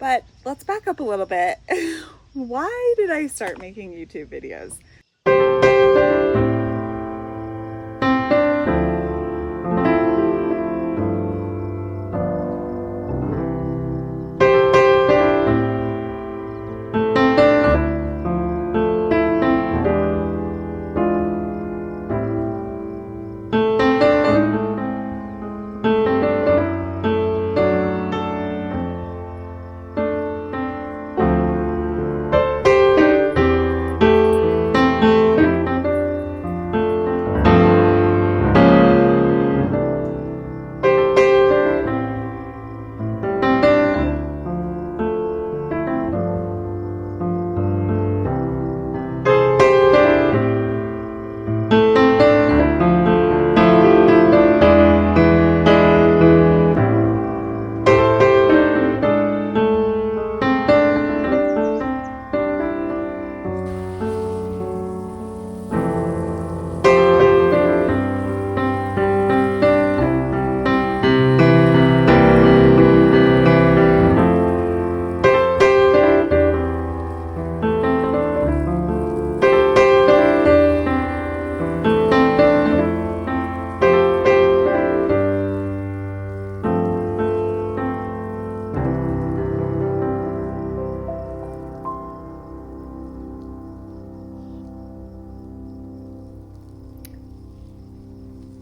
But let's back up a little bit. Why did I start making YouTube videos?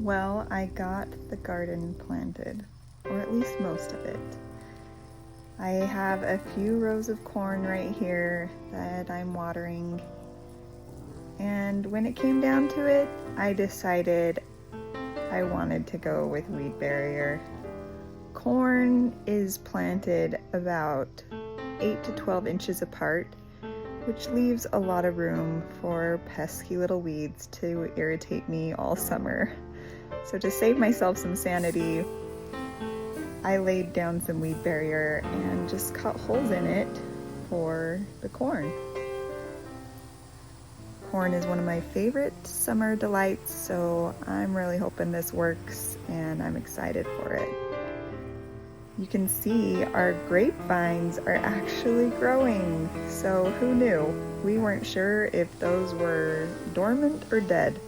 Well, I got the garden planted, or at least most of it. I have a few rows of corn right here that I'm watering, and when it came down to it, I decided I wanted to go with weed barrier. Corn is planted about 8 to 12 inches apart, which leaves a lot of room for pesky little weeds to irritate me all summer. So to save myself some sanity, I laid down some weed barrier and just cut holes in it for the corn. Corn is one of my favorite summer delights, so I'm really hoping this works and I'm excited for it. You can see our grapevines are actually growing, so who knew? We weren't sure if those were dormant or dead.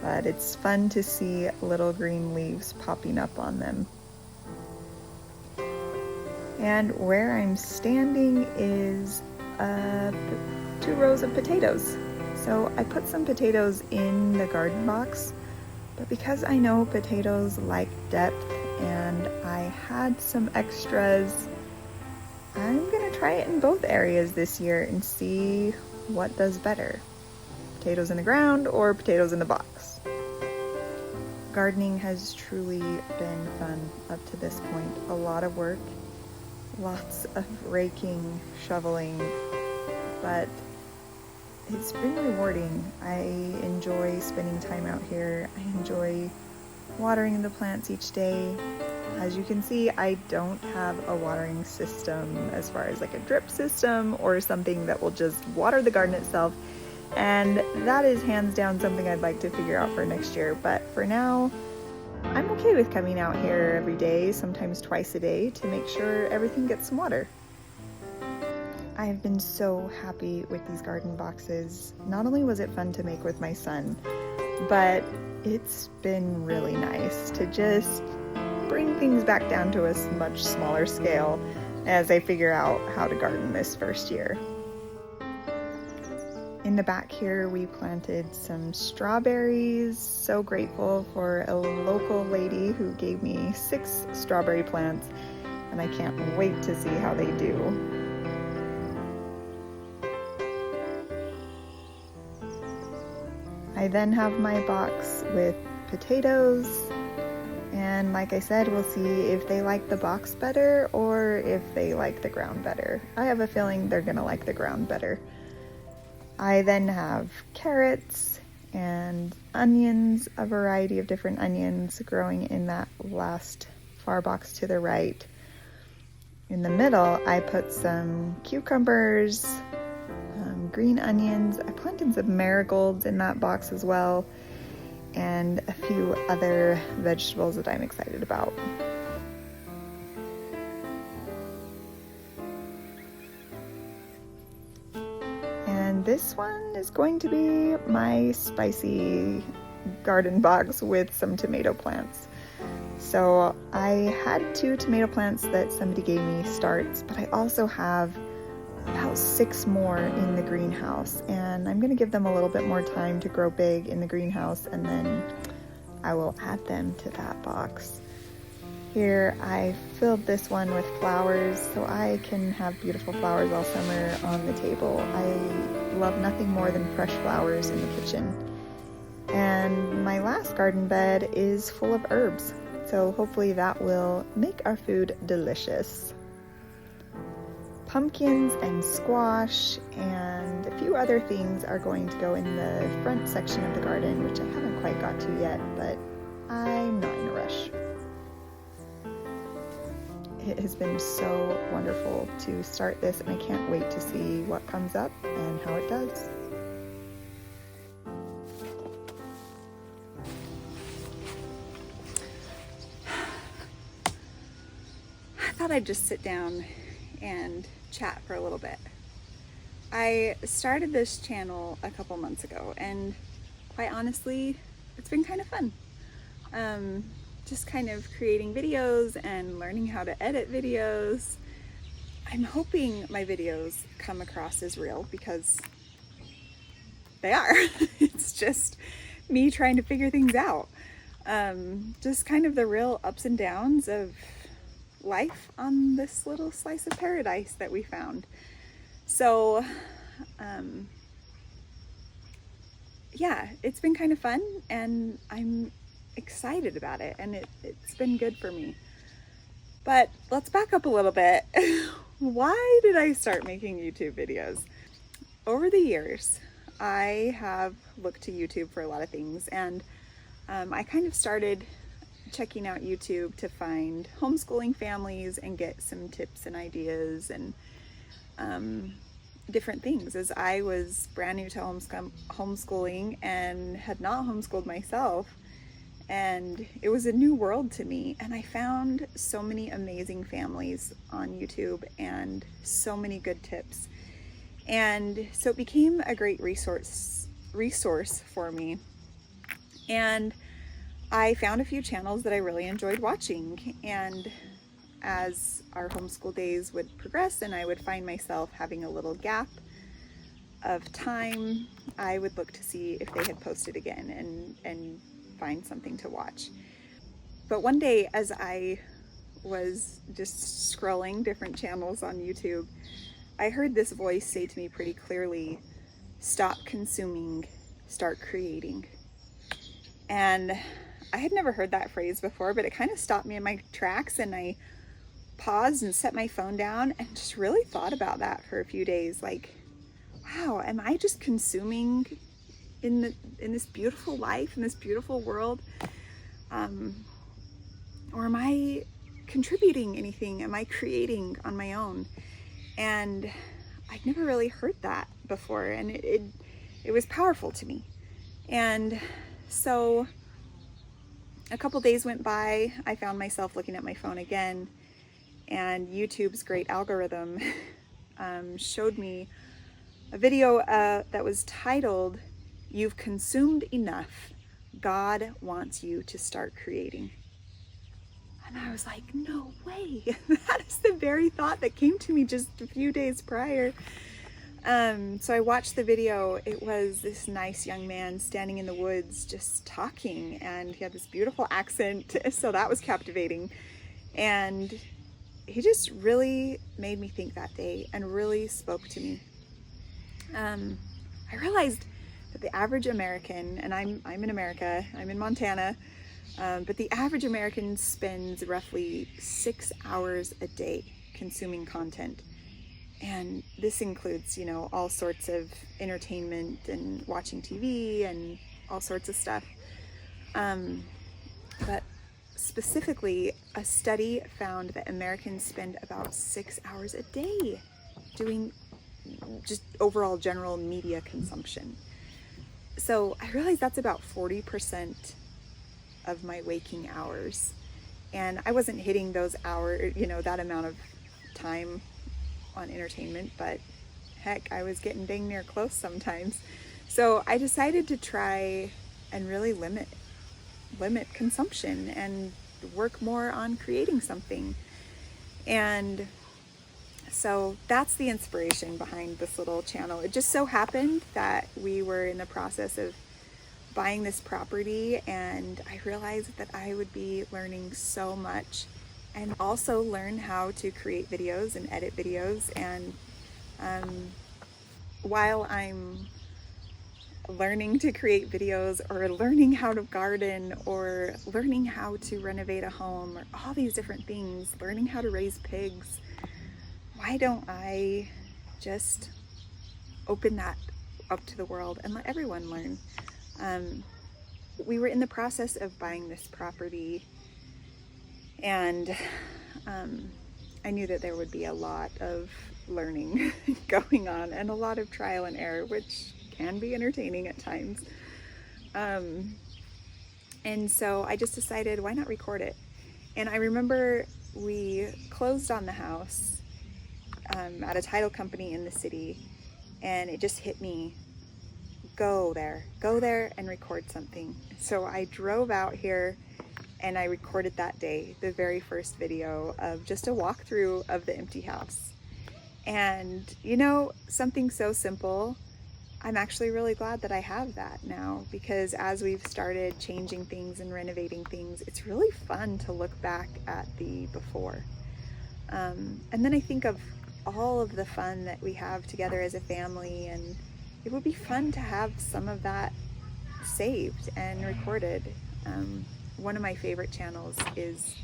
But it's fun to see little green leaves popping up on them. And where I'm standing is 2 rows of potatoes. So I put some potatoes in the garden box, but because I know potatoes like depth and I had some extras, I'm gonna try it in both areas this year and see what does better. Potatoes in the ground or potatoes in the box. Gardening has truly been fun up to this point. A lot of work, lots of raking, shoveling, but it's been rewarding. I enjoy spending time out here. I enjoy watering the plants each day. As you can see, I don't have a watering system as far as like a drip system or something that will just water the garden itself. And that is hands down something I'd like to figure out for next year. But for now, I'm okay with coming out here every day, sometimes twice a day, to make sure everything gets some water. I have been so happy with these garden boxes. Not only was it fun to make with my son, but it's been really nice to just bring things back down to a much smaller scale as I figure out how to garden this first year. In the back here, we planted some strawberries. So grateful for a local lady who gave me 6 strawberry plants, and I can't wait to see how they do. I then have my box with potatoes, and like I said, we'll see if they like the box better or if they like the ground better. I have a feeling they're gonna like the ground better. I then have carrots and onions, a variety of different onions growing in that last far box to the right. In the middle, I put some cucumbers, green onions. I planted some marigolds in that box as well, and a few other vegetables that I'm excited about. And this one is going to be my spicy garden box with some tomato plants. So I had 2 tomato plants that somebody gave me starts, but I also have about 6 more in the greenhouse, and I'm going to give them a little bit more time to grow big in the greenhouse, and then I will add them to that box. Here I filled this one with flowers so I can have beautiful flowers all summer on the table. I love nothing more than fresh flowers in the kitchen. And my last garden bed is full of herbs, so hopefully that will make our food delicious. Pumpkins and squash and a few other things are going to go in the front section of the garden, which I haven't quite got to yet, but I'm not in a rush. It has been so wonderful to start this, and I can't wait to see what comes up and how it does. I thought I'd just sit down and chat for a little bit. I started this channel a couple months ago, and quite honestly, it's been kind of fun. Just kind of creating videos and learning how to edit videos. I'm hoping my videos come across as real, because they are. It's just me trying to figure things out. Just kind of the real ups and downs of life on this little slice of paradise that we found. So yeah, it's been kind of fun, and I'm excited about it, and it's been good for me. But let's back up a little bit. Why did I start making YouTube videos? Over the years, I have looked to YouTube for a lot of things, and I kind of started checking out YouTube to find homeschooling families and get some tips and ideas and different things, as I was brand new to homeschooling and had not homeschooled myself, and it was a new world to me. And I found so many amazing families on YouTube and so many good tips, and so it became a great resource for me. And I found a few channels that I really enjoyed watching, and as our homeschool days would progress and I would find myself having a little gap of time, I would look to see if they had posted again and find something to watch. But one day, as I was just scrolling different channels on YouTube, I heard this voice say to me pretty clearly, "Stop consuming, start creating." And I had never heard that phrase before, but it kind of stopped me in my tracks, and I paused and set my phone down and just really thought about that for a few days. Like, wow, am I just consuming in this beautiful life, in this beautiful world? Or am I contributing anything? Am I creating on my own? And I'd never really heard that before, and it was powerful to me. And so a couple days went by, I found myself looking at my phone again, and YouTube's great algorithm showed me a video that was titled, "You've Consumed Enough. God Wants You to Start Creating." And I was like, no way. That is the very thought that came to me just a few days prior. So I watched the video. It was this nice young man standing in the woods just talking, and he had this beautiful accent, so that was captivating. And he just really made me think that day and really spoke to me. I realized that the average American, and I'm in America, I'm in Montana, but the average American spends roughly 6 hours a day consuming content. And this includes, you know, all sorts of entertainment and watching TV and all sorts of stuff. But specifically, a study found that Americans spend about 6 hours a day doing just overall general media consumption. So I realized that's about 40% of my waking hours. And I wasn't hitting those hours, you know, that amount of time on entertainment, but heck, I was getting dang near close sometimes. So I decided to try and really limit consumption and work more on creating something. And so that's the inspiration behind this little channel. It just so happened that we were in the process of buying this property, and I realized that I would be learning so much and also learn how to create videos and edit videos. And while I'm learning to create videos or learning how to garden or learning how to renovate a home or all these different things, learning how to raise pigs, why don't I just open that up to the world and let everyone learn? We were in the process of buying this property, and I knew that there would be a lot of learning going on and a lot of trial and error, which can be entertaining at times. And so I just decided, why not record it? And I remember we closed on the house at a title company in the city, and it just hit me, go there and record something. So I drove out here and I recorded that day the very first video of just a walkthrough of the empty house. And you know, something so simple, I'm actually really glad that I have that now, because as we've started changing things and renovating things, it's really fun to look back at the before. And then I think of all of the fun that we have together as a family, and it would be fun to have some of that saved and recorded. One of my favorite channels is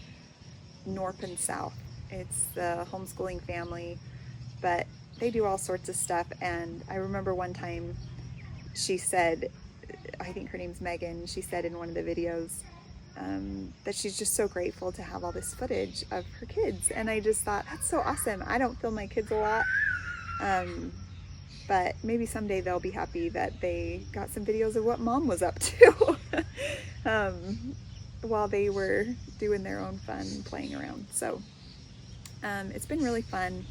Norp and South. It's the homeschooling family, but they do all sorts of stuff. And I remember one time she said, I think her name's Megan, she said in one of the videos that she's just so grateful to have all this footage of her kids. And I just thought, that's so awesome. I don't film my kids a lot, but maybe someday they'll be happy that they got some videos of what mom was up to while they were doing their own fun playing around. So it's been really fun.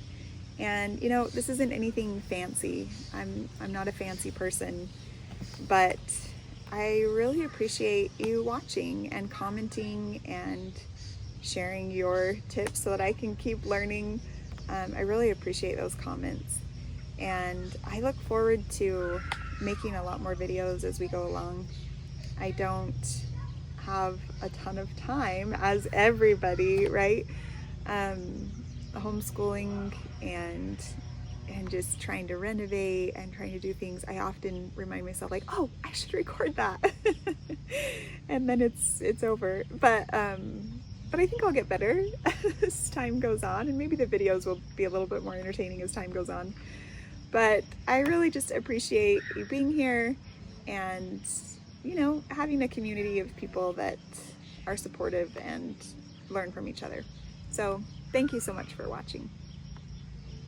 And you know, this isn't anything fancy. I'm not a fancy person, but I really appreciate you watching and commenting and sharing your tips so that I can keep learning. I really appreciate those comments, and I look forward to making a lot more videos as we go along. I don't have a ton of time, as everybody, right? Homeschooling and just trying to renovate and trying to do things, I often remind myself, like, oh, I should record that. And then it's over. But I think I'll get better as time goes on, and maybe the videos will be a little bit more entertaining as time goes on. But I really just appreciate you being here and, you know, having a community of people that are supportive and learn from each other. So thank you so much for watching.